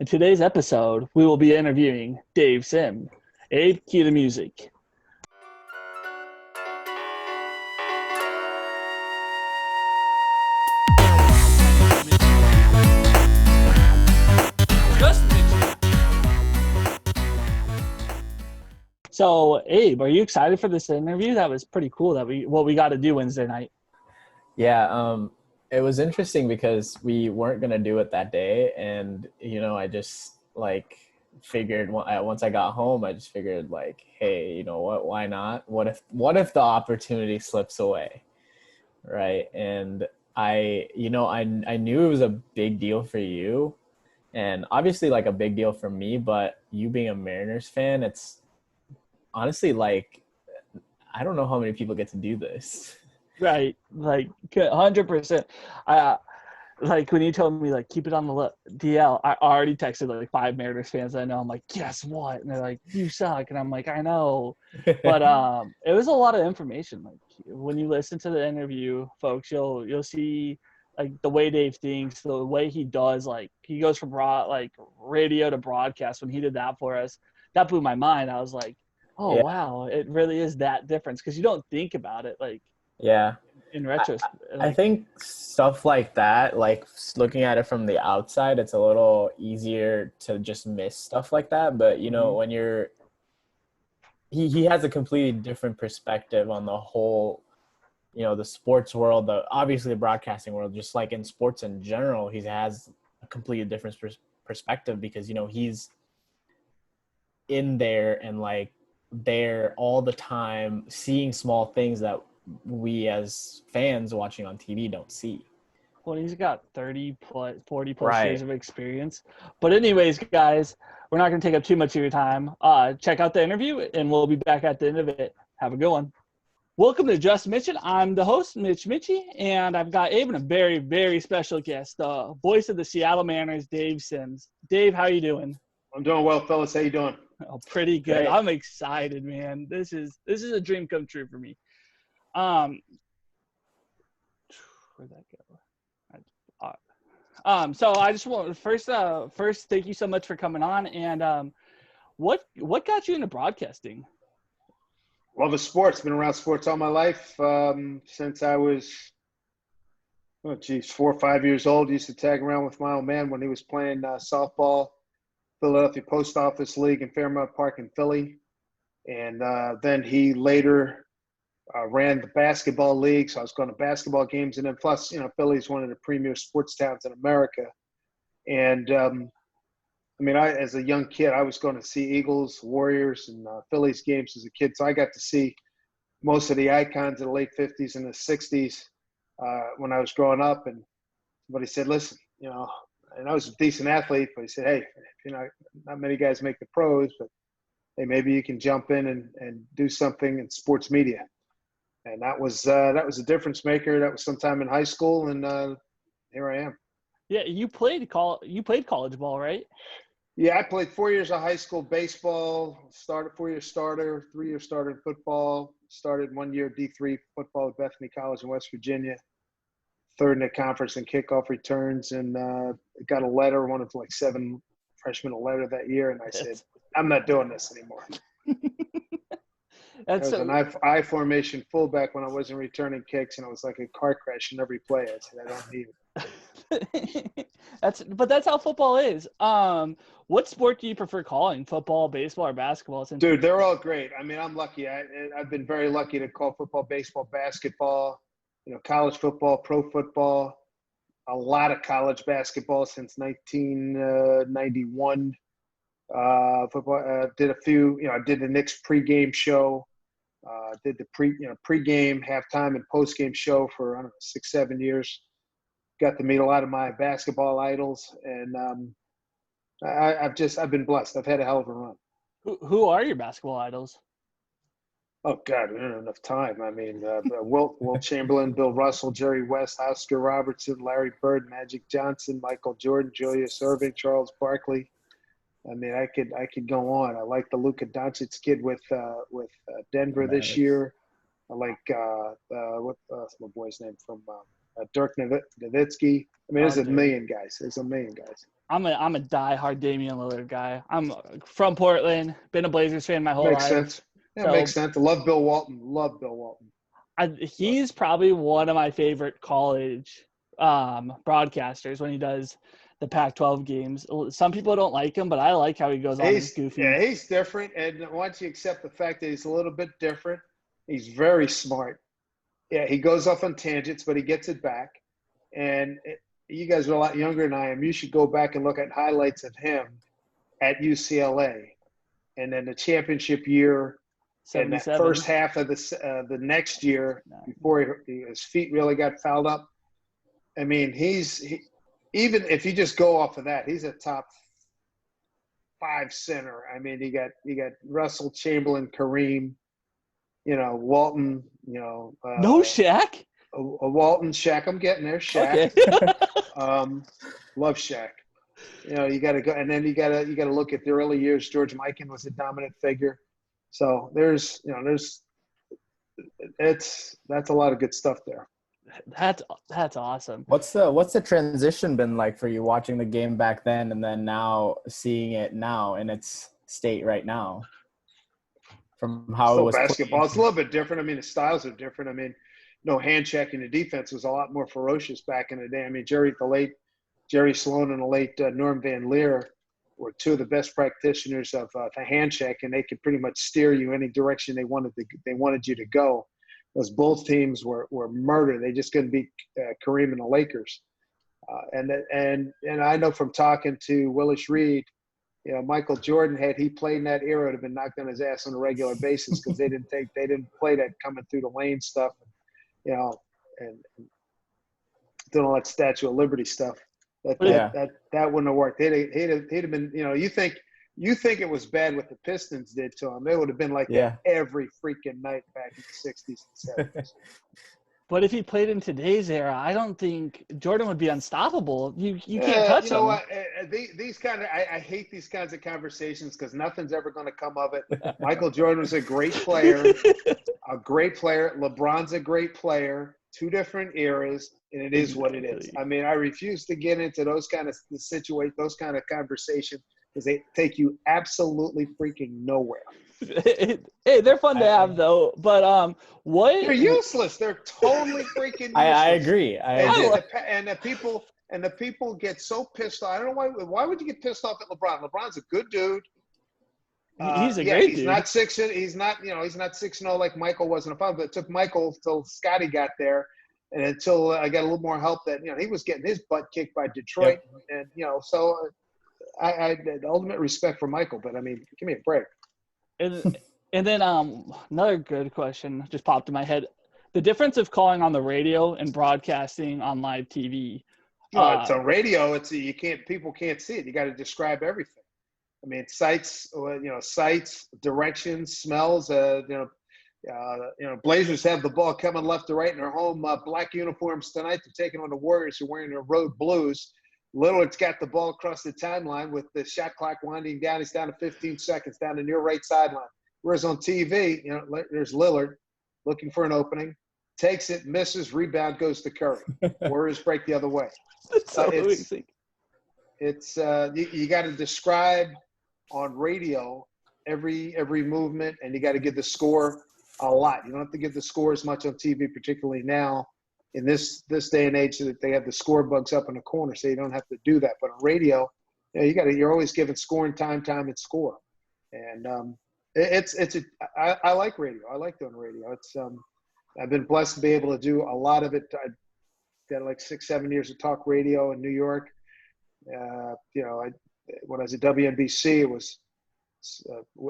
In today's episode, we will be interviewing Dave Sim. Abe, cue the music. So, Abe, are you excited for this interview? That was pretty cool that we got to do Wednesday night. Yeah, it was interesting because we weren't gonna do it that day, and I just figured once I got home, I just figured hey, you know what? Why not? What if the opportunity slips away, right? And I knew it was a big deal for you, and obviously a big deal for me. But you being a Mariners fan, it's honestly I don't know how many people get to do this. Right, 100%. When you told me keep it on the DL, I already texted five Mariners fans I know. I'm like, guess what? And they're like, you suck. And I'm like, I know. But it was a lot of information. When you listen to the interview, folks, you'll see the way Dave thinks, the way he does. He goes from radio to broadcast. When he did that for us, that blew my mind. I was like, oh Yeah. wow, it really is that difference, because you don't think about it Yeah. in retrospect. I think stuff like that, looking at it from the outside, it's a little easier to just miss stuff like that. But, when he has a completely different perspective on the whole, the sports world, obviously the broadcasting world, just in sports in general, he has a completely different perspective because, he's in there and there all the time, seeing small things that we as fans watching on TV don't see. Well, he's got 40 plus Right. years of experience. But anyways, guys, we're not going to take up too much of your time. Check out the interview, and we'll be back at the end of it. Have a good one. Welcome to Just Mitchin. I'm the host, Mitchy, and I've got Abe and a very, very special guest, the voice of the Seattle Mariners, Dave Sims. Dave, how you doing? I'm doing well, fellas. How you doing? Oh, pretty good. Great. I'm excited, man. This is a dream come true for me. Where'd that go? So I just want first thank you so much for coming on. And what got you into broadcasting? Well, the sports. Been around sports all my life since I was 4 or 5 years old. Used to tag around with my old man when he was playing softball, Philadelphia Post Office League in Fairmount Park in Philly, and then he later ran the basketball league, so I was going to basketball games. And then plus, Philly's one of the premier sports towns in America. And, as a young kid, I was going to see Eagles, Warriors, and Phillies games as a kid. So I got to see most of the icons of the late 50s and the 60s when I was growing up. And somebody said, listen, and I was a decent athlete, but he said, hey, not many guys make the pros, but hey, maybe you can jump in and do something in sports media. And that was a difference maker. That was sometime in high school, and here I am. Yeah, you played college ball, right? Yeah, I played 4 years of high school baseball. Started 4-year starter, 3-year starter in football. Started 1 year D3 football at Bethany College in West Virginia. Third in the conference in kickoff returns, and got a letter, one of 7 freshmen a letter that year, and I said, I'm not doing this anymore. That's an I formation fullback when I wasn't returning kicks, and it was like a car crash in every play. I said, I don't need it. That's how football is. What sport do you prefer calling? Football, baseball, or basketball? Dude, they're all great. I'm lucky. I've been very lucky to call football, baseball, basketball, college football, pro football, a lot of college basketball since 1991. Football, did a few, I did the Knicks pregame show, did the pregame, halftime, and postgame show for 6-7 years. Got to meet a lot of my basketball idols, and I've been blessed. I've had a hell of a run. Who are your basketball idols? Oh God, we don't have enough time. Wilt Chamberlain, Bill Russell, Jerry West, Oscar Robertson, Larry Bird, Magic Johnson, Michael Jordan, Julius Erving, Charles Barkley. I could go on. I like the Luka Doncic kid with Denver this year. I like what's my boy's name from Dirk Nowitzki. There's a million guys. I'm a diehard Damian Lillard guy. I'm from Portland, been a Blazers fan my whole Makes life. sense. Yeah, So makes sense. I love Bill Walton. Love Bill Walton. He's probably one of my favorite college broadcasters when he does the Pac-12 games. Some people don't like him, but I like how he goes on his goofy. Yeah, he's different. And once you accept the fact that he's a little bit different, he's very smart. Yeah, he goes off on tangents, but he gets it back. And you guys are a lot younger than I am. You should go back and look at highlights of him at UCLA. And then the championship year and that first half of the next year before his feet really got fouled up. I mean, even if you just go off of that, he's a top 5 center. I mean, you got Russell, Chamberlain, Kareem, Walton, no Shaq. Walton, Shaq. I'm getting there. Shaq. Okay. Love Shaq. You got to go, and then you got to look at the early years. George Mikan was a dominant figure. So that's a lot of good stuff there. That's awesome. What's the transition been like for you watching the game back then and then now seeing it now in its state right now? From how still it was basketball, it's a little bit different. I mean, the styles are different. I mean, hand checking. The defense was a lot more ferocious back in the day. I mean, Jerry Sloan and the late Norm Van Leer were two of the best practitioners of the hand check, and they could pretty much steer you any direction they wanted you to go. Those both teams were murder. They just couldn't beat Kareem and the Lakers. And I know from talking to Willis Reed, Michael Jordan, had he played in that era, would have been knocked on his ass on a regular basis because they didn't play that coming through the lane stuff, and doing all that Statue of Liberty stuff. That wouldn't have worked. He'd have been, you think it was bad what the Pistons did to him. It would have been like that every freaking night back in the 60s and 70s. But if he played in today's era, I don't think Jordan would be unstoppable. You can't touch him. You know what? I hate these kinds of conversations because nothing's ever going to come of it. Michael Jordan was a great player. LeBron's a great player. 2 different eras, and it is what it is. I mean, I refuse to get into those kind of conversations because they take you absolutely freaking nowhere. Hey, they're fun to have though. But what? They're useless. They're totally freaking useless. I agree. And the people get so pissed off. I don't know why would you get pissed off at LeBron? LeBron's a good dude. He's a great dude. He's not 6'0" like Michael was in a fun, but it took Michael till Scotty got there, and until I got a little more help that he was getting his butt kicked by Detroit, and so I had ultimate respect for Michael, but I mean, give me a break. And then another good question just popped in my head: the difference of calling on the radio and broadcasting on live TV. It's a radio. People can't see it. You got to describe everything. I mean, sights, directions, smells. Blazers have the ball coming left to right in their home black uniforms tonight. They're taking on the Warriors who are wearing their road blues. Lillard's got the ball across the timeline with the shot clock winding down. He's down to 15 seconds down the near right sideline. Whereas on TV, there's Lillard looking for an opening, takes it, misses, rebound, goes to Curry. Warriors break the other way. That's so amazing. It's you got to describe on radio every movement, and you got to give the score a lot. You don't have to give the score as much on TV, particularly now in this day and age that they have the score bugs up in the corner, so you don't have to do that. But on radio, you're always giving scoring time, and score. And I like radio. I like doing radio. It's I've been blessed to be able to do a lot of it. I got like 6-7 years of talk radio in New York. When I was at WNBC, it was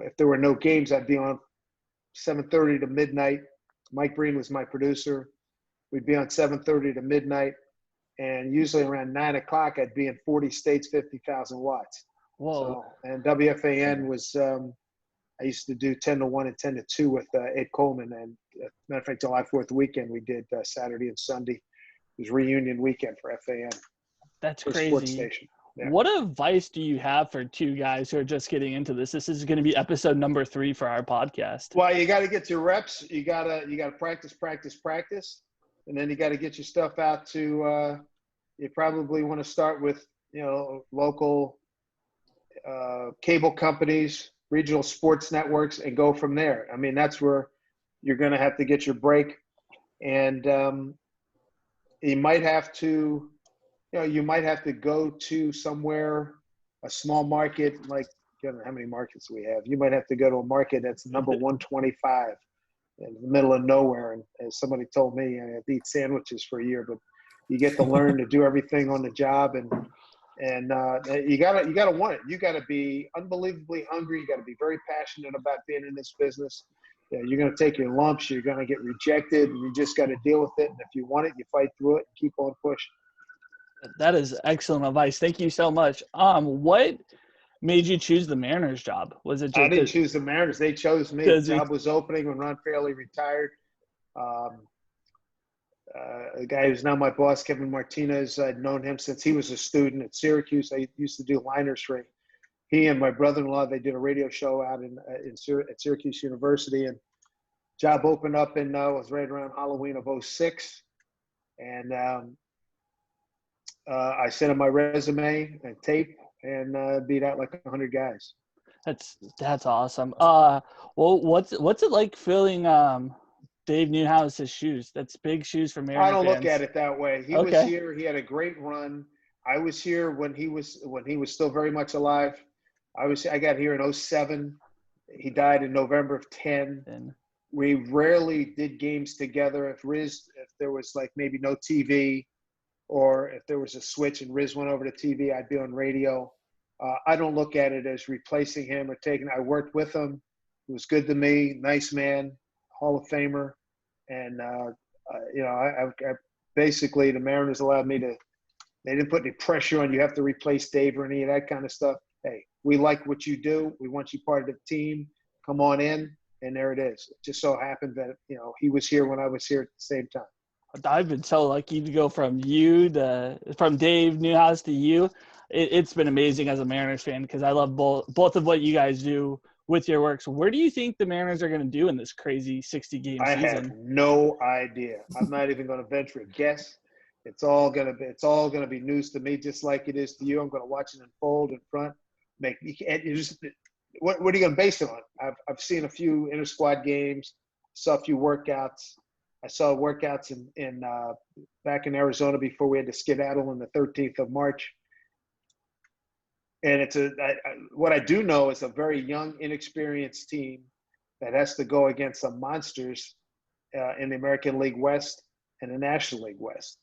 if there were no games, I'd be on 7:30 to midnight. Mike Breen was my producer. We'd be on 7:30 to midnight, and usually around 9 o'clock, I'd be in 40 states, 50,000 watts. Whoa! And WFAN was I used to do 10 to 1 and 10 to 2 with Ed Coleman. And matter of fact, July 4th weekend, we did Saturday and Sunday. It was reunion weekend for FAN. That's for crazy. Sports station. Yeah. What advice do you have for 2 guys who are just getting into this? This is going to be episode number 3 for our podcast. Well, you got to get your reps. You got to practice, and then you got to get your stuff out to. You probably want to start with local cable companies, regional sports networks, and go from there. I mean, that's where you're going to have to get your break. And you might have to, go to somewhere, a small market, like, how many markets we have. You might have to go to a market that's number 125 in the middle of nowhere. And as somebody told me, I had to eat sandwiches for a year, but you get to learn to do everything on the job. And you gotta want it. You gotta be unbelievably hungry. You gotta be very passionate about being in this business. You're gonna take your lumps. You're gonna get rejected, and you just got to deal with it. And if you want it, you fight through it and keep on pushing. That is excellent advice. Thank you so much. What made you choose the Mariners job? Was it just I didn't choose the Mariners. They chose me. The job was opening when Ron Fairley retired. A guy who's now my boss, Kevin Martinez, I'd known him since he was a student at Syracuse. I used to do liners for him. He and my brother-in-law, they did a radio show out at Syracuse University, and job opened up was right around Halloween of 2006. And I sent him my resume and tape, and beat out like 100 guys. That's awesome. Well, what's it like filling Dave Newhouse's shoes? That's big shoes for Mariners. I don't fans. Look at it that way. He was here. He had a great run. I was here when he was still very much alive. I got here in 2007. He died in November of 2010. We rarely did games together. If there was like maybe no TV, or if there was a switch and Riz went over to TV, I'd be on radio. I don't look at it as replacing him or taking. I worked with him. He was good to me. Nice man, Hall of Famer, and I basically, the Mariners allowed me to. They didn't put any pressure on you have to replace Dave or any of that kind of stuff. Hey, we like what you do. We want you part of the team. Come on in, and there it is. It just so happened that he was here when I was here at the same time. I've been so lucky to go from Dave Newhouse to you. It's been amazing as a Mariners fan because I love both of what you guys do with your work. So where do you think the Mariners are going to do in this crazy 60-game season? I have no idea. I'm not even going to venture a guess. It's all going to be news to me, just like it is to you. I'm going to watch it unfold in front. What are you going to base it on? I've seen a few inter-squad games, saw a few workouts. I saw workouts in back in Arizona before we had to skedaddle on the 13th of March. And what I do know is a very young, inexperienced team that has to go against some monsters in the American League West and the National League West.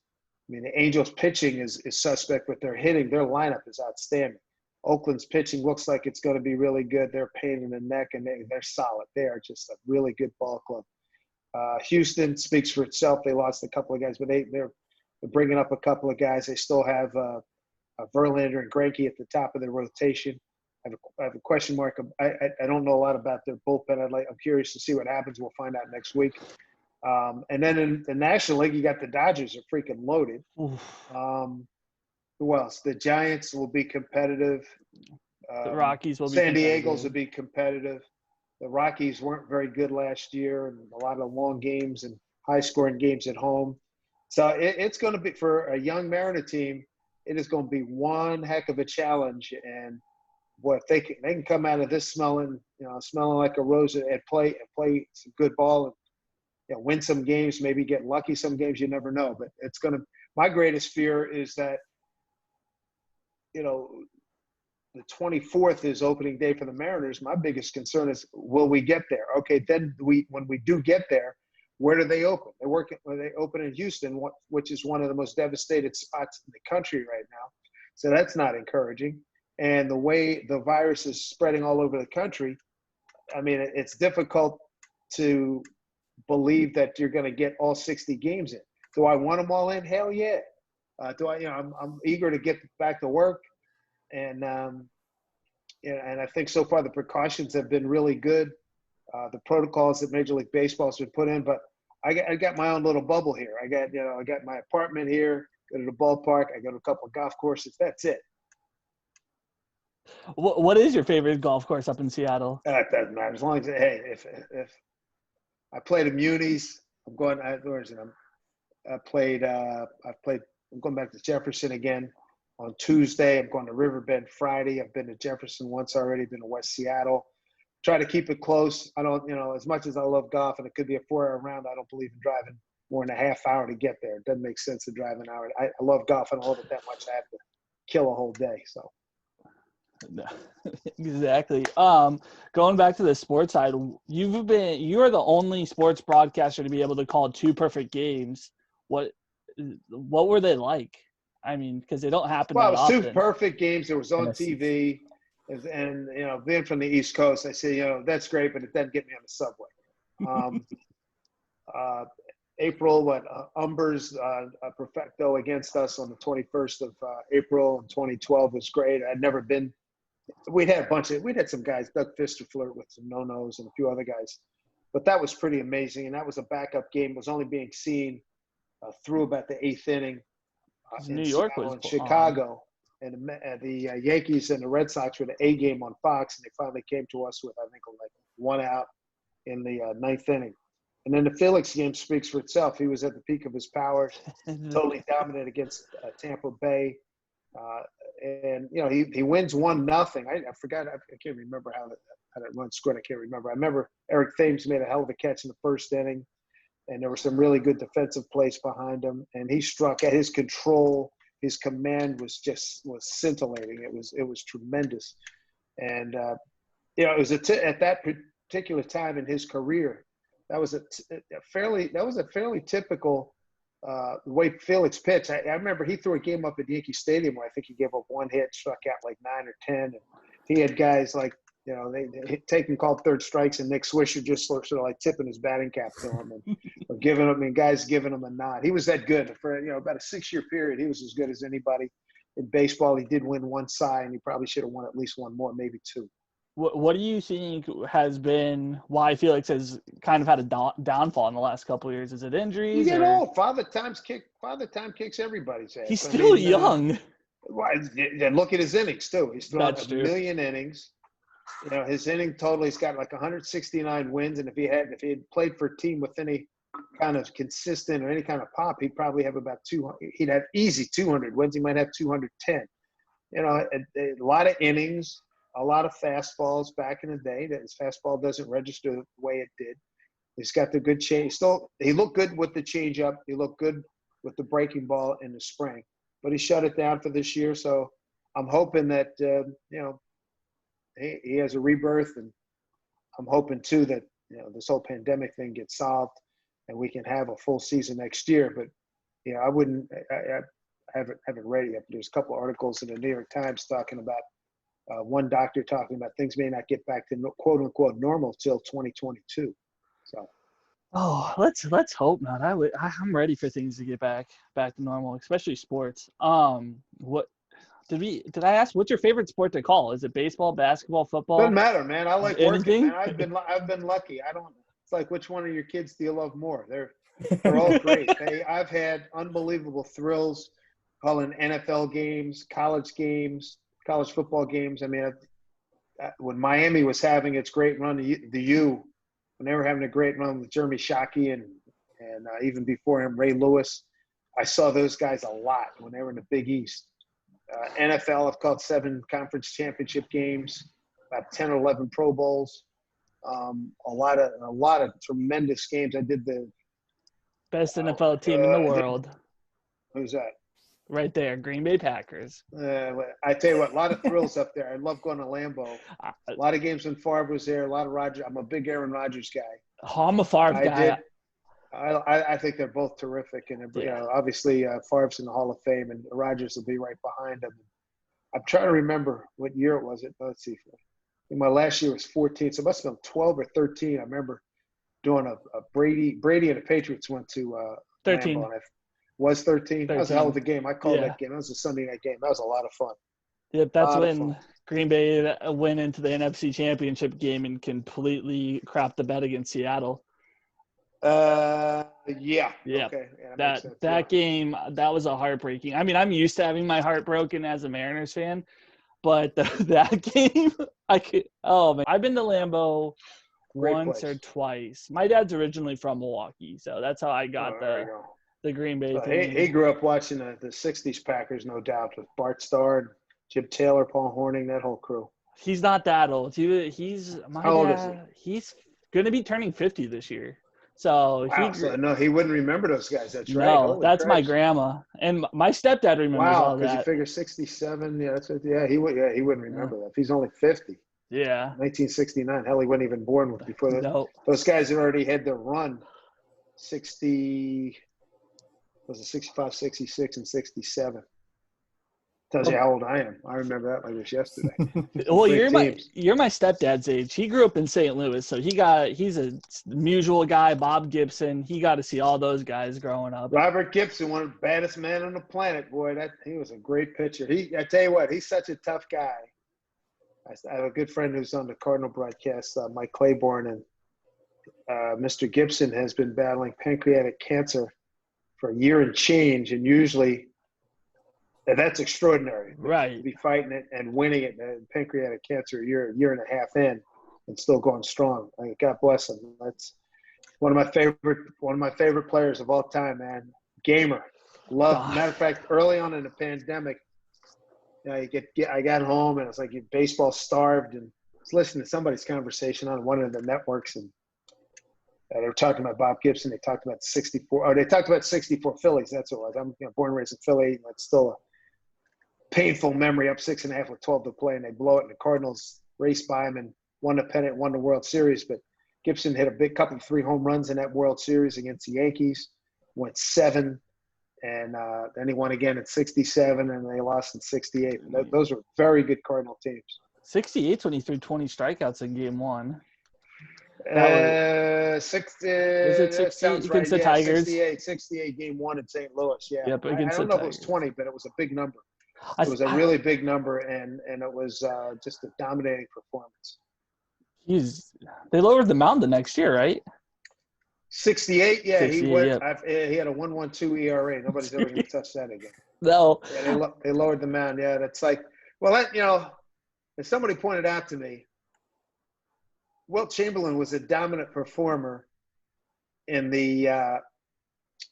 I mean, the Angels' pitching is suspect, but their hitting, their lineup is outstanding. Oakland's pitching looks like it's going to be really good. They're a pain in the neck, and they're solid. They are just a really good ball club. Houston speaks for itself. They lost a couple of guys, but they're bringing up a couple of guys. They still have Verlander and Greinke at the top of their rotation. I have a question mark. I don't know a lot about their bullpen. I'm curious to see what happens. We'll find out next week. And then in the National League, you got the Dodgers are freaking loaded. Who else? The Giants will be competitive. The Rockies will be San Diego's will be competitive. The Rockies weren't very good last year, and a lot of long games and high-scoring games at home. So it's going to be, for a young Mariner team, it is going to be one heck of a challenge. And boy, if they can come out of this smelling like a rose and play some good ball and win some games, maybe get lucky some games, you never know. But it's going to. My greatest fear is that the 24th is opening day for the Mariners. My biggest concern is, will we get there? Okay, then when we do get there, where do they open? They open in Houston, which is one of the most devastated spots in the country right now. So that's not encouraging. And the way the virus is spreading all over the country, I mean, it's difficult to believe that you're going to get all 60 games in. Do I want them all in? Hell yeah. I'm eager to get back to work. And I think so far the precautions have been really good. The protocols that Major League Baseball has been put in, but I got my own little bubble here. I got my apartment here, go to the ballpark, I go to a couple of golf courses. That's it. What is your favorite golf course up in Seattle? That doesn't matter. As long as, hey, if I played at Munis, I'm going back to Jefferson again. on Tuesday. I'm going to Riverbend Friday. I've been to Jefferson once already, been to West Seattle. Try to keep it close. I don't, as much as I love golf and it could be a 4-hour round, I don't believe in driving more than a half hour to get there. It doesn't make sense to drive an hour. I love golf. I don't love it that much. I have to kill a whole day. So. Exactly. Going back to the sports side, you are the only sports broadcaster to be able to call 2 perfect games. What were they like? I mean, because they don't happen that often. Well, it was 2 perfect games. It was on TV, and being from the East Coast, I say, that's great, but it doesn't get me on the subway. April, Umber's perfecto against us on the 21st of April in 2012 was great. I'd never been. We'd had some guys, Doug Fister flirt with some no-nos and a few other guys, but that was pretty amazing. And that was a backup game. It was only being seen through about the 8th inning. New York was in Chicago, and the Yankees and the Red Sox were the A game on Fox, and they finally came to us with, I think, like 1 out in the 9th inning. And then the Felix game speaks for itself. He was at the peak of his power, totally dominant against Tampa Bay. And he wins 1-0. I forgot. I can't remember how that run scored. I can't remember. I remember Eric Thames made a hell of a catch in the 1st inning, and there were some really good defensive plays behind him. And he struck at his control. His command was scintillating. It was tremendous. And it was at that particular time in his career, that was a fairly typical. The way Felix pitched, I remember he threw a game up at Yankee Stadium where I think he gave up 1 hit, struck out like 9 or 10. And he had guys like, they taking called 3rd strikes, and Nick Swisher just sort of like tipping his batting cap to him or giving him, guys giving him a nod. He was that good for about a 6-year period. He was as good as anybody in baseball. He did win 1 Cy, and he probably should have won at least 1 more, maybe 2. What do you think has been why Felix has kind of had a downfall in the last couple of years? Is it injuries? You get old. Father time kicks everybody's ass. He's still young. Look at his innings too. He's thrown a million innings. His inning total, he's got like 169 wins, and if he had played for a team with any kind of consistent or any kind of pop, he'd probably have about 200. He'd have easy 200 wins. He might have 210. A lot of innings. A lot of fastballs back in the day. That his fastball doesn't register the way it did. He's got the good change. He looked good with the changeup. He looked good with the breaking ball in the spring. But he shut it down for this year. So I'm hoping that he has a rebirth, and I'm hoping too that this whole pandemic thing gets solved and we can have a full season next year. But I haven't read it yet. But there's a couple of articles in the New York Times talking about. One doctor talking about things may not get back to quote unquote normal till 2022. So, let's hope not. I'm ready for things to get back to normal, especially sports. What did I ask? What's your favorite sport to call? Is it baseball, basketball, football? Doesn't matter, man. I like Anything? working. Man, I've been lucky. It's like which one of your kids do you love more? They're all great. I've had unbelievable thrills calling NFL games, college football games. I mean, when Miami was having its great run, the U, when they were having a great run with Jeremy Shockey and even before him, Ray Lewis, I saw those guys a lot when they were in the Big East. NFL, I've called 7 conference championship games, about 10 or 11 Pro Bowls, a lot of tremendous games. I did the best NFL team in the world. Who's that? Right there, Green Bay Packers. I tell you what, a lot of thrills up there. I love going to Lambeau. A lot of games when Favre was there. A lot of Rodgers. I'm a big Aaron Rodgers guy. I'm a Favre guy. I think they're both terrific, and obviously Favre's in the Hall of Fame, and Rodgers will be right behind him. I'm trying to remember what year it was. Let's see. My last year was 14, so it must have been 12 or 13. I remember doing a Brady and the Patriots went to 13. Lambeau, was 13. That was a hell of a game. I called that game. That was a Sunday night game. That was a lot of fun. Yep, that's when Green Bay went into the NFC Championship game and completely crapped the bed against Seattle. Yeah. Okay. That game, that was a heartbreaking. I mean, I'm used to having my heart broken as a Mariners fan, but that game, I've been to Lambeau once or twice. My dad's originally from Milwaukee, so that's how I got the the Green Bay He grew up watching the 60s Packers, no doubt, with Bart Starr, Jim Taylor, Paul Hornung, that whole crew. He's not that old. He's How old is he? He's going to be turning 50 this year. So Wow, he wouldn't remember those guys. That's right. No, Holy that's my Christ. grandma. And my stepdad remembers all because that. you figure 67. Yeah, that's what, he wouldn't remember that. If he's only 50. Yeah. 1969. Hell, he wasn't even born before that. No. Those guys had already had their run. 65, 66, and 67. Tells you how old I am. I remember that like it was yesterday. Well, you're my stepdad's age. He grew up in St. Louis, so he's a mutual guy. Bob Gibson. He got to see all those guys growing up. Robert Gibson, one of the baddest men on the planet, boy. He was a great pitcher. I tell you what, he's such a tough guy. I have a good friend who's on the Cardinal broadcast, Mike Claiborne, and Mr. Gibson has been battling pancreatic cancer for a year and change, and usually that's extraordinary. Right. To be fighting it and winning it, pancreatic cancer a year and a half in, and still going strong. God bless him. That's one of my favorite players of all time, man. Gamer. Matter of fact, early on in the pandemic, I got home and it's like baseball starved, and I was listening to somebody's conversation on one of the networks, and they were talking about Bob Gibson. They talked about 64. Oh, they talked about 64 Phillies. That's what it was. I'm born and raised in Philly. That's still a painful memory. Up 6.5 with 12 to play, and they blow it. And the Cardinals raced by him and won the pennant, won the World Series. But Gibson hit a big couple of 3 home runs in that World Series against the Yankees. Went 7. And then he won again in 67, and they lost in 68. Those were very good Cardinal teams. 68's when he threw 20 strikeouts in Game 1. 60. Is it 68 against the Tigers? 68 Game 1 in St. Louis. Yeah. Yep, I don't know if it was 20, but it was a big number. It was a really big number, and it was just a dominating performance. They lowered the mound the next year, right? 68, yeah. 68, he went. yep. He had a 1.12 ERA. Nobody's ever going to touch that again. No. Yeah, they lowered the mound. Yeah, that's like, well, as somebody pointed out to me, Wilt Chamberlain was a dominant performer in the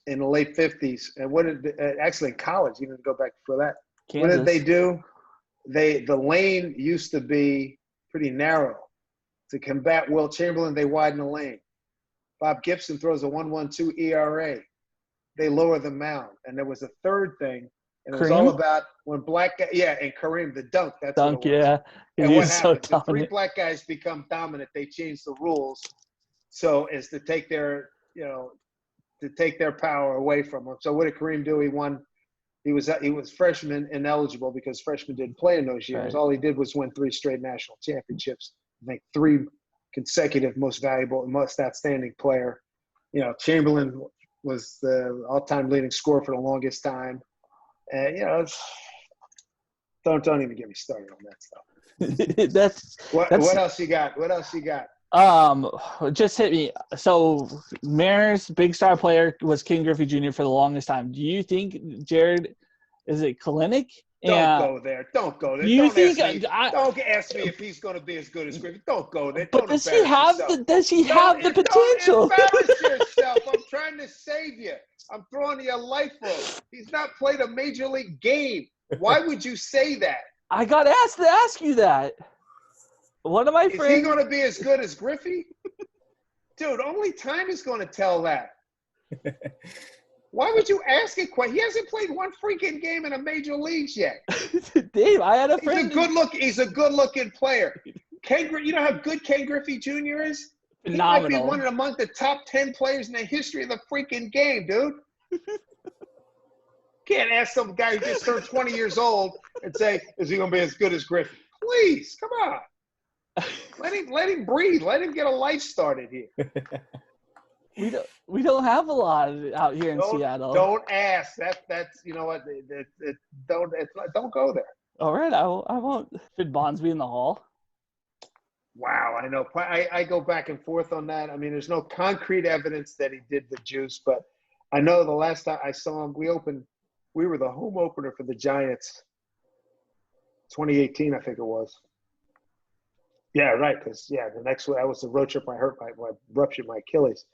late 50s, and actually in college, even to go back before that. Kansas. What did they do? The lane used to be pretty narrow. To combat Wilt Chamberlain, they widen the lane. Bob Gibson throws a 1.12 ERA. They lower the mound. And there was a third thing, and it was all about when black guys, and Kareem, the dunk. That's dunk, what it was. yeah. And what so happens? If 3 black guys become dominant, they change the rules so as to take their power away from them. So what did Kareem do? He won. He was freshman ineligible because freshmen didn't play in those years. Right. All he did was win 3 straight national championships. I think 3 consecutive most valuable, most outstanding player. Chamberlain was the all-time leading scorer for the longest time. And don't even get me started on that stuff. What else you got? What else you got? Just hit me. So Mariners' big star player was King Griffey Jr. for the longest time. Do you think Jared? Is it Kalinick? Don't go there. Don't go there. Don't ask me if he's going to be as good as Griffey. Don't go there. But does he have the potential? Don't embarrass yourself. I'm trying to save you. I'm throwing you a life rope. He's not played a major league game. Why would you say that? I got asked to ask you that. One of my friends. Is he going to be as good as Griffey? Dude, only time is going to tell that. Why would you ask it? He hasn't played 1 freaking game in a major leagues yet. Dave, I had a friend. He's a good-looking player. You know how good Ken Griffey Jr. is? Phenomenal. He might be one among the top 10 players in the history of the freaking game, dude. Can't ask some guy who just turned 20 years old and say, is he going to be as good as Griffey? Please, come on. Let him breathe. Let him get a life started here. We don't have a lot out here in Seattle. Don't ask. That's you know what? Don't go there. All right, I won't. Should Bonds be in the Hall? Wow, I know. I go back and forth on that. I mean, there's no concrete evidence that he did the juice, but I know the last time I saw him, we were the home opener for the Giants, 2018, I think it was. Yeah, right. Because the next one, that was the road trip. I ruptured my Achilles.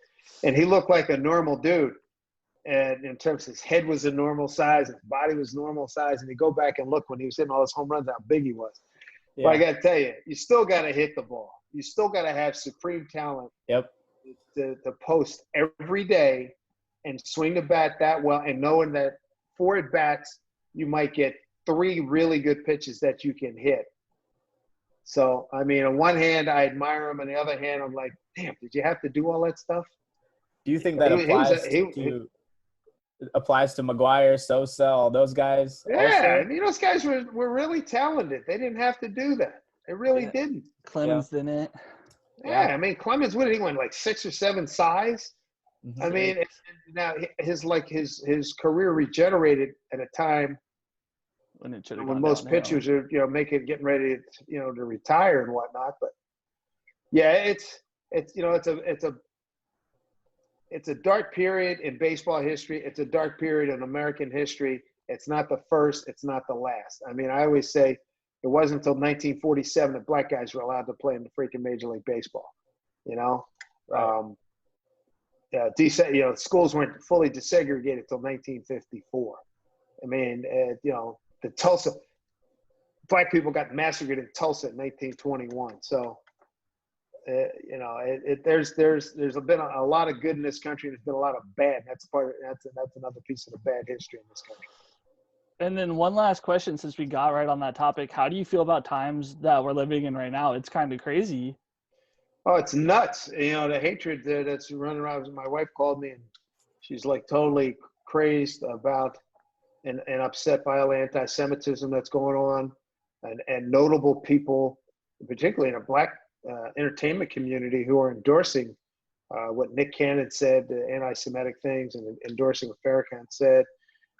And he looked like a normal dude. And in terms of his head was a normal size, his body was normal size, and you go back and look when he was hitting all his home runs, how big he was. Yeah. But I got to tell you, you still got to hit the ball. You still got to have supreme talent Yep. to post every day and swing the bat that well, and knowing that 4 at-bats, you might get 3 really good pitches that you can hit. So, I mean, on one hand, I admire him. On the other hand, I'm like, damn, did you have to do all that stuff? Do you think that applies to McGuire, Sosa, all those guys? Yeah, also? I mean, those guys were really talented. They didn't have to do that. They really didn't. Clemens didn't. Yeah, I mean, Clemens, what did he win, like 6 or 7 size? Mhm. I mean, now his career regenerated at a time when most pitchers are, getting ready to, to retire and whatnot. But yeah, it's a dark period in baseball history. It's a dark period in American history. It's not the first. It's not the last. I mean, I always say it wasn't until 1947 that black guys were allowed to play in the freaking Major League Baseball. Right. Schools weren't fully desegregated until 1954. I mean, the Tulsa black people got massacred in Tulsa in 1921. So. There's been a lot of good in this country. There's been a lot of bad. That's another piece of the bad history in this country. And then one last question, since we got right on that topic, how do you feel about times that we're living in right now? It's kind of crazy. Oh, it's nuts. The hatred that's running around. My wife called me and she's like totally crazed about and upset by all the anti-Semitism that's going on, and notable people, particularly in a black entertainment community, who are endorsing what Nick Cannon said, the anti-Semitic things, and endorsing what Farrakhan said.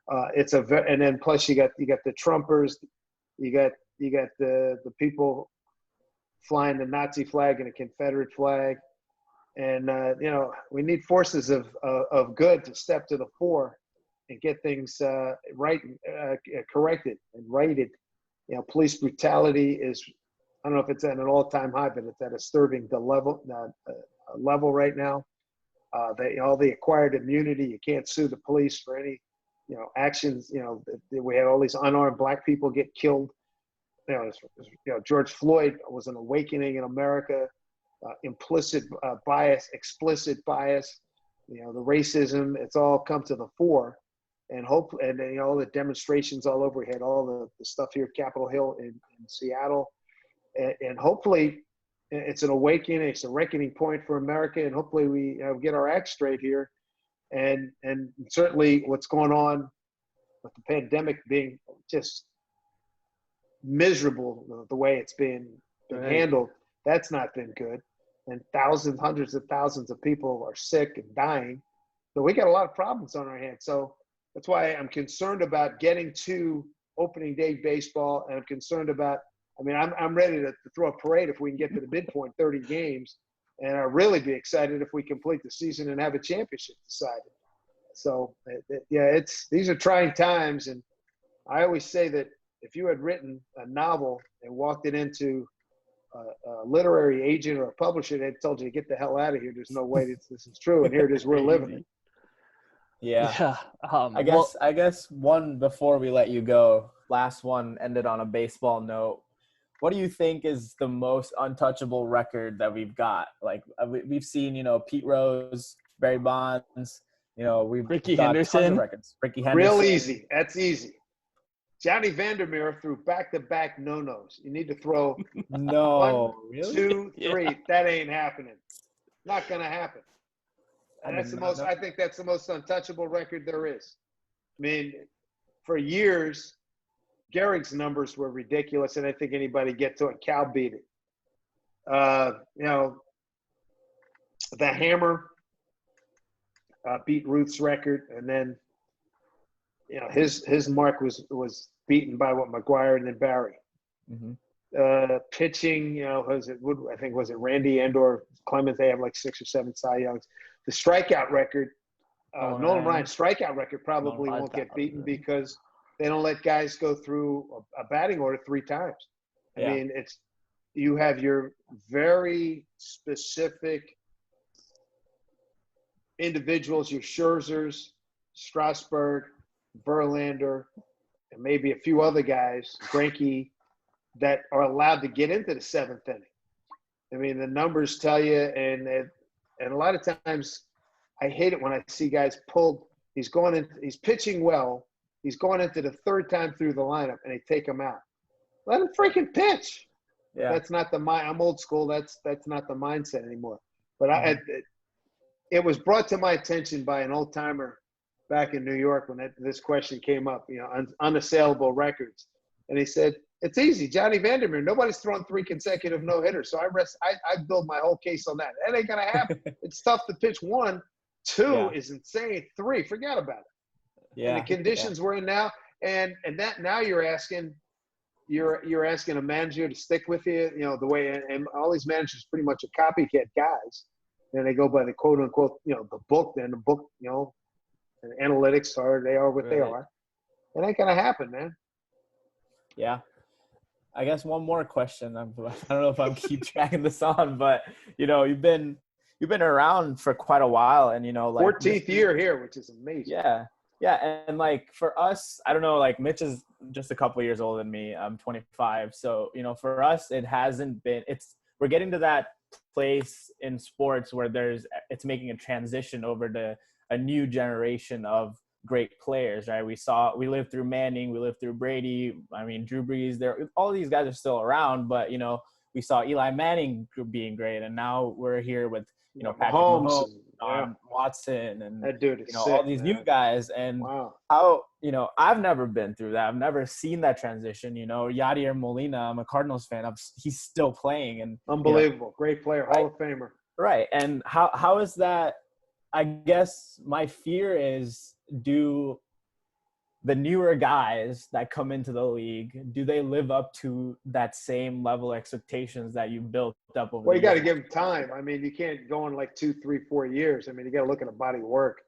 And then plus you got the Trumpers, you got the people flying the Nazi flag and a Confederate flag, and we need forces of good to step to the fore and get things right, corrected and righted. Police brutality is, I don't know if it's at an all-time high, but it's at a disturbing level right now. All the acquired immunity, you can't sue the police for any, actions. We had all these unarmed black people get killed. George Floyd was an awakening in America. Implicit bias, explicit bias. The racism, it's all come to the fore, and all the demonstrations all over. We had all the stuff here at Capitol Hill in Seattle. And hopefully it's an awakening, it's a reckoning point for America, and hopefully we get our act straight here. And certainly what's going on with the pandemic being just miserable, the way it's been handled, that's not been good. And hundreds of thousands of people are sick and dying. So we got a lot of problems on our hands. So that's why I'm concerned about getting to opening day baseball, and I'm concerned about, I'm ready to throw a parade if we can get to the midpoint, 30 games, and I'll really be excited if we complete the season and have a championship decided. So, these are trying times, and I always say that if you had written a novel and walked it into a literary agent or a publisher, they'd told you to get the hell out of here. There's no way this is true, and here it is, we're living it. Yeah. I guess one before we let you go, last one ended on a baseball note. What do you think is the most untouchable record that we've got? Like we've seen, Pete Rose, Barry Bonds, Ricky got Henderson. tons of records. Ricky Henderson. Real easy. That's easy. Johnny Vandermeer threw back-to-back no-nos. You need to throw 1, really? 2, 3. Yeah. That ain't happening. Not going to happen. And I think that's the most untouchable record there is. I mean, for years, Gehrig's numbers were ridiculous, and I think anybody get to it, Cal beat it. The Hammer beat Ruth's record, and then his mark was beaten by McGuire and then Barry. Mm-hmm. Pitching, was it Randy and/or Clemens? They have like 6 or 7 Cy Youngs. The strikeout record, Nolan Ryan's strikeout record probably won't get beaten because they don't let guys go through a batting order 3 times. I mean, you have your very specific individuals, your Scherzers, Strasburg, Verlander, and maybe a few other guys, Greinke, that are allowed to get into the seventh inning. I mean, the numbers tell you, and a lot of times I hate it when I see guys pulled. He's pitching well. He's going into the third time through the lineup, and they take him out. Let him freaking pitch. Yeah. That's not I'm old school. That's not the mindset anymore. But it was brought to my attention by an old timer back in New York when this question came up. Unassailable records, and he said it's easy. Johnny Vandermeer. Nobody's thrown 3 consecutive no hitters. So I build my whole case on that. That ain't gonna happen. It's tough to pitch 1. 2 is insane. 3, forget about it. Yeah. And the conditions we're in now, and that now you're asking a manager to stick with you, the way, and all these managers pretty much are copycat guys, and they go by the quote unquote, the book, and the book, and analytics they are what they are. It ain't gonna happen, man. Yeah. I guess one more question. I don't know if I'm keep tracking this on, but you've been around for quite a while, and 14th year here, which is amazing. Yeah. Yeah, and for us, I don't know, Mitch is just a couple of years older than me. I'm 25. So, for us, it hasn't been – we're getting to that place in sports where it's making a transition over to a new generation of great players, right? We lived through Manning, we lived through Brady. I mean, Drew Brees, all these guys are still around, but, we saw Eli Manning being great, and now we're here with, Patrick Mahomes, Watson, and that dude is all these new guys. And how I've never been through that. I've never seen that transition. Yadier Molina, I'm a Cardinals fan. He's still playing, and unbelievable, great player, Hall of Famer. Right. And how is that? I guess my fear is, do the newer guys that come into the league, do they live up to that same level of expectations that you built up over? Well, you got to give them time. I mean, you can't go in 2, 3, 4 years. I mean, you got to look at the body of work.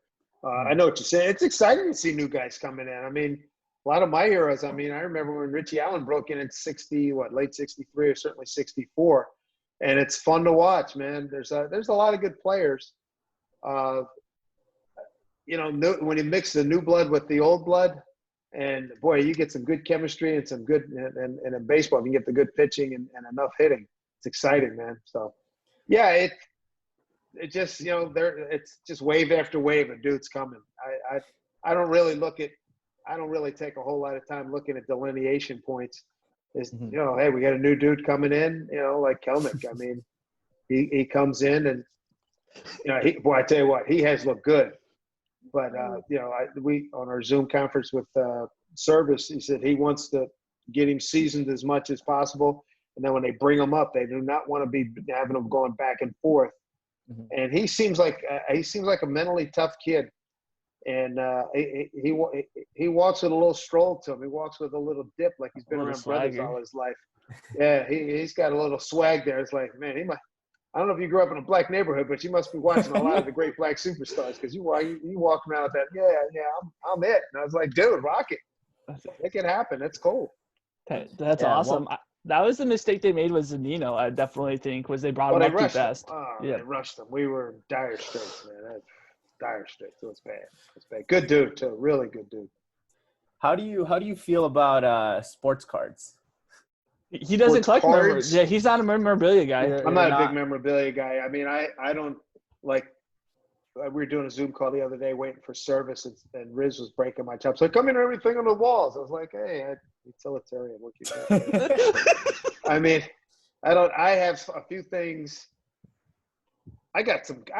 I know what you're saying. It's exciting to see new guys coming in. I mean, a lot of my heroes. I mean, I remember when Richie Allen broke in late '63 or certainly '64, and it's fun to watch, man. There's a lot of good players. When you mix the new blood with the old blood, and boy, you get some good chemistry and some good, and in baseball, you get the good pitching and enough hitting. It's exciting, man. So, yeah, it just, it's just wave after wave of dudes coming. I don't really take a whole lot of time looking at delineation points. Hey, we got a new dude coming in, like Kelnick. I mean, he comes in and, I tell you what, he has looked good. But, we on our Zoom conference with Service, he said he wants to get him seasoned as much as possible. And then when they bring him up, they do not want to be having him going back and forth. Mm-hmm. And he seems like a mentally tough kid. And he walks with a little stroll to him. He walks with a little dip, like he's been around brothers all his life. Yeah, he's got a little swag there. It's like, man, I don't know if you grew up in a black neighborhood, but you must be watching a lot of the great black superstars, because you walk around with that. Yeah, I'm it. And I was like, dude, rock it. It can happen. That's cool. That's awesome. That was the mistake they made with Zunino. I definitely think was they brought him up too fast. They rushed him. We were in dire straits, man. Dire straits. It was bad. It's bad. Good dude too. Really good dude. How do you feel about sports cards? He doesn't collect cards. Yeah, he's not a memorabilia guy. I'm not a big memorabilia guy. I mean, I don't like. We were doing a Zoom call the other day, waiting for service, and Riz was breaking my chops. Like, come in, everything on the walls. I was like, hey, utilitarian. What you doing? I mean, I have a few things. I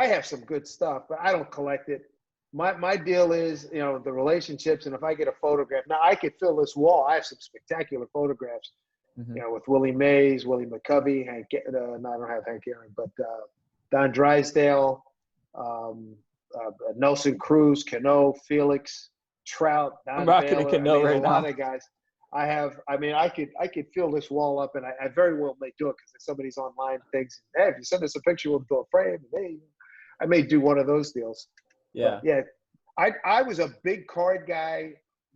have some good stuff, but I don't collect it. My deal is, the relationships, and if I get a photograph. Now, I could fill this wall. I have some spectacular photographs. Mm-hmm. With Willie Mays, Willie McCovey, I don't have Hank Aaron, but Don Drysdale, Nelson Cruz, Cano, Felix, Trout, Don Baylor, Cano right a lot of guys. I could fill this wall up, and I very well may do it, because if somebody's online thinks, hey, if you send us a picture, we'll do a frame. And I may do one of those deals. Yeah. But yeah. I was a big card guy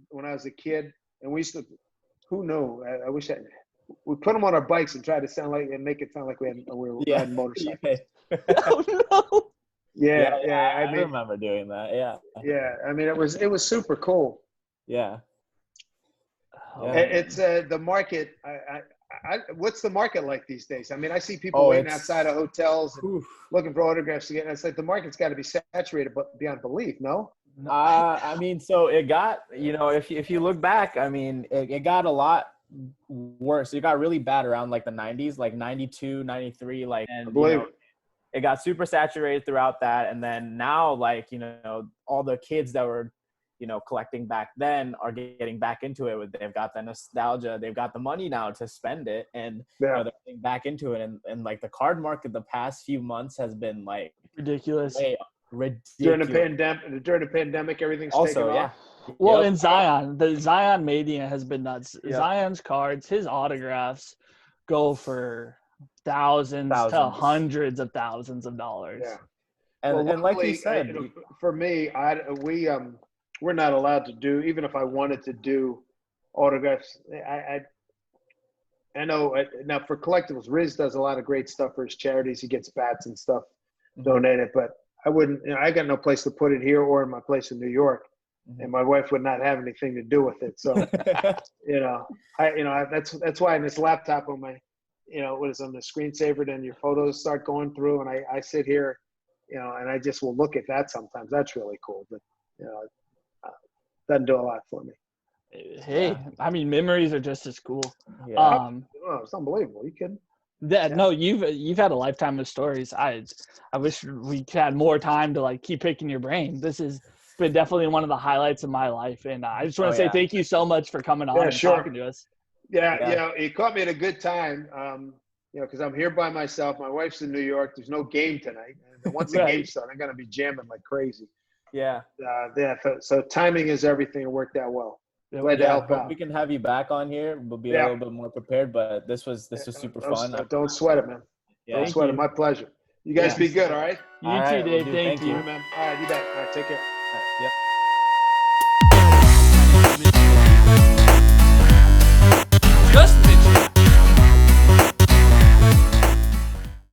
when I was a kid, and we used to, who knew? We put them on our bikes and try to make it sound like we were riding motorcycles. Oh, no. Yeah. I I mean, remember doing that. Yeah. yeah. I mean, it was super cool. Yeah. Oh, It's the market. What's the market like these days? I mean, I see people Oh, waiting it's- outside of hotels and Oof. looking for autographs to get. And it's like the market's got to be saturated, but beyond belief. No. I mean, so it got, if you look back, I mean, it got a lot worse. It got really bad around like the 90s, like 92, 93, like, and, I believe it. it got super saturated throughout that. And then now, like, all the kids that were, collecting back then are getting back into it. They've got the nostalgia. They've got the money now to spend it. And Yeah. they're getting back into it. And like the card market the past few months has been like ridiculous. ridiculous. During the pandemic, everything's Also, taken yeah. off. Well, Yep. and Zion, the Zion mania has been nuts. Yep. Zion's cards, his autographs go for thousands to Thousands. hundreds of thousands of dollars. Yeah. And, Well, and like you luckily, said, for me, we're not allowed to do, even if I wanted to do autographs. I know now for collectibles, Riz does a lot of great stuff for his charities. He gets bats and stuff donated, but I wouldn't. I got no place to put it here or in my place in New York, and my wife would not have anything to do with it. So that's why in this laptop on my, what is on the screensaver, then your photos start going through, and I sit here, and I just will look at that sometimes. That's really cool, but doesn't do a lot for me. Hey, I mean, memories are just as cool. yeah. It's unbelievable. You kidding? No, you've had a lifetime of stories. I wish we had more time to like keep picking your brain. This has been definitely one of the highlights of my life, and I just want to say thank you so much for coming on and talking to us. Yeah, it caught me at a good time. Because I'm here by myself. My wife's in New York. There's no game tonight. And once the game's done, I'm gonna be jamming like crazy. Yeah. So timing is everything. It worked out well. Glad to help out. We can have you back on here. We'll be a little bit more prepared, but this was super fun. Don't sweat it, man. Don't sweat it. My pleasure. You guys be good, all right? You too, Dave. Thank you. Man. All right, you bet. All right, take care. All right, yep.